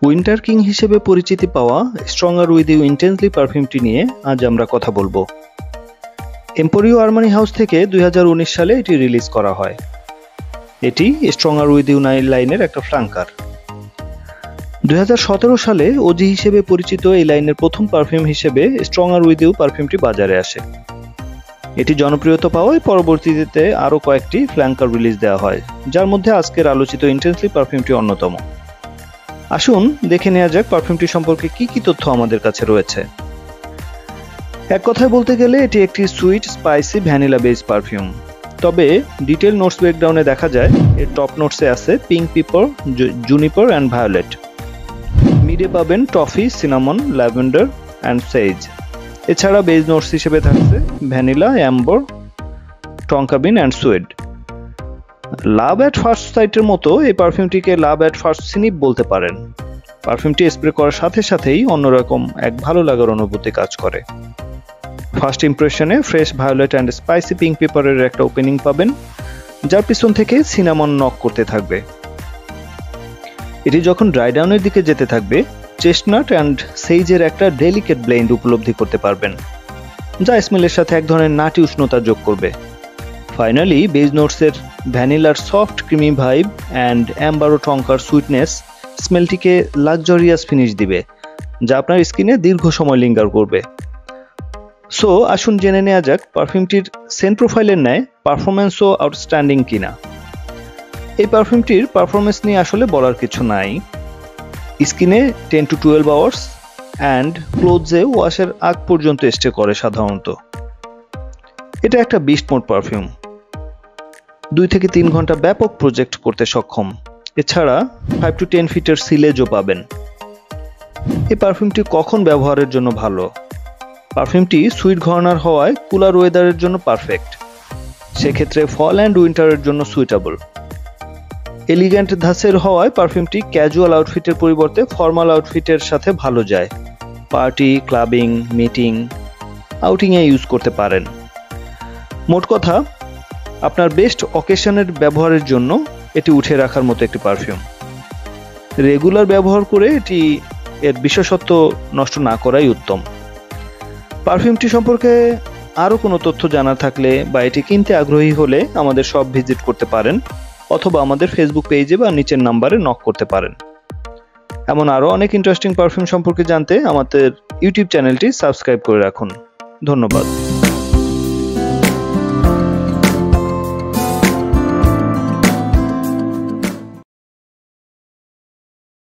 Winter king হিসেবে পরিচিতি পাওয়া স্ট্রঙ্গার উইথ ইউ ইন্টেন্সলি পারফিউমটি নিয়ে আজ আমরা কথা বলবো। এম্পোরিও আরমানি হাউস থেকে 2019 সালে এটি রিলিজ করা হয়। এটি স্ট্রঙ্গার উইথ ইউ লাইনের একটা ফ্ল্যাঙ্কার। 2017 সালে ওজি হিসেবে পরিচিত এই লাইনের প্রথম পারফিউম হিসেবে স্ট্রঙ্গার উইথ ইউ পারফিউমটি বাজারে আসে। এটি জনপ্রিয়তা পাওয়ায় পরবর্তীতে আরও কয়েকটি ফ্ল্যাঙ্কার রিলিজ দেওয়া হয়, যার মধ্যে আজকের আলোচিত ইন্টেন্সলি পারফিউমটি অন্যতম। আসুন দেখে নেওয়া যাক পারফিউমটি সম্পর্কে কি কি তথ্য আমাদের কাছে রয়েছে। এক কথায় বলতে গেলে এটি একটি sweet spicy vanilla base perfume. তবে ডিটেল নোটস ব্রেকডাউনে দেখা যায় এর টপ নোটসে আছে pink pepper, juniper and violet. মিডে পাবেন toffee, cinnamon, lavender and sage. এছাড়া বেজ নোটস হিসেবে থাকছে vanilla, amber, tonka bean and suede. Love at first সাইটের মতো এই পারফিউমটিকে লাভ অ্যাট ফার্স্ট সিনিপ বলতে পারেন। পারফিউমটি স্প্রে করার সাথে সাথেই অন্যরকম এক ভালো লাগার অনুভূতি কাজ করে। ফার্স্ট ইমপ্রেশনে fresh violet and spicy pink পেপারের একটা ওপেনিং পাবেন, যার পিছন থেকে সিনামন নক করতে থাকবে। এটি যখন ড্রাই ডাউনের দিকে যেতে থাকবে, চেস্টনাট অ্যান্ড সেইজের একটা ডেলিকেট ব্লেন্ড উপলব্ধি করতে পারবেন, যা স্মেলের সাথে এক ধরনের নাটি উষ্ণতা যোগ করবে। ফাইনালি বেজ নোটসের ভ্যানিলার soft creamy vibe and amber ও টঙ্কার সুইটনেস স্মেলটিকে লাক্সারিয়াস ফিনিশ দিবে, যা আপনার স্কিনে দীর্ঘ সময় লিঙ্গার করবে। সো আসুন জেনে নেওয়া যাক পারফিউমটির সেন্ট প্রোফাইলের ন্যায় পারফরমেন্সও আউটস্ট্যান্ডিং কিনা। এই পারফিউমটির পারফরমেন্স নিয়ে আসলে বলার কিছু নাই। স্কিনে 10 to 12 আওয়ার্স অ্যান্ড ক্লোথসে ওয়াশের আগ পর্যন্ত স্টে করে সাধারণত। এটা একটা বিস্ট মোড পারফিউম, 2 থেকে 3 ঘন্টা ব্যাপক প্রজেক্ট করতে সক্ষম। এছাড়া 5 to 10 ফিটের সিলেজও পাবেন। এই পারফিউমটি কখন ব্যবহারের জন্য ভালো? পারফিউমটি সুইট ঘরানার হওয়ায় কুলার ওয়েদারের জন্য পারফেক্ট। সেক্ষেত্রে ফল অ্যান্ড উইন্টারের জন্য সুইটেবল। এলিগ্যান্ট ধাঁচের হওয়ায় পারফিউমটি ক্যাজুয়াল আউটফিটের পরিবর্তে ফর্মাল আউটফিটের সাথে ভালো যায়। পার্টি, ক্লাবিং, মিটিং, আউটিংয়ে ইউজ করতে পারেন। মোট কথা, আপনার বেস্ট অকেশনের ব্যবহারের জন্য এটি উঠে রাখার মতো একটি পারফিউম। রেগুলার ব্যবহার করে এটি এর বিশেষত্ব নষ্ট না করাই উত্তম। পারফিউমটি সম্পর্কে আরও কোনো তথ্য জানার থাকলে বা এটি কিনতে আগ্রহী হলে আমাদের শপ ভিজিট করতে পারেন, অথবা আমাদের ফেসবুক পেজে বা নিচের নাম্বারে নক করতে পারেন। এমন আরও অনেক ইন্টারেস্টিং পারফিউম সম্পর্কে জানতে আমাদের ইউটিউব চ্যানেলটি সাবস্ক্রাইব করে রাখুন। ধন্যবাদ।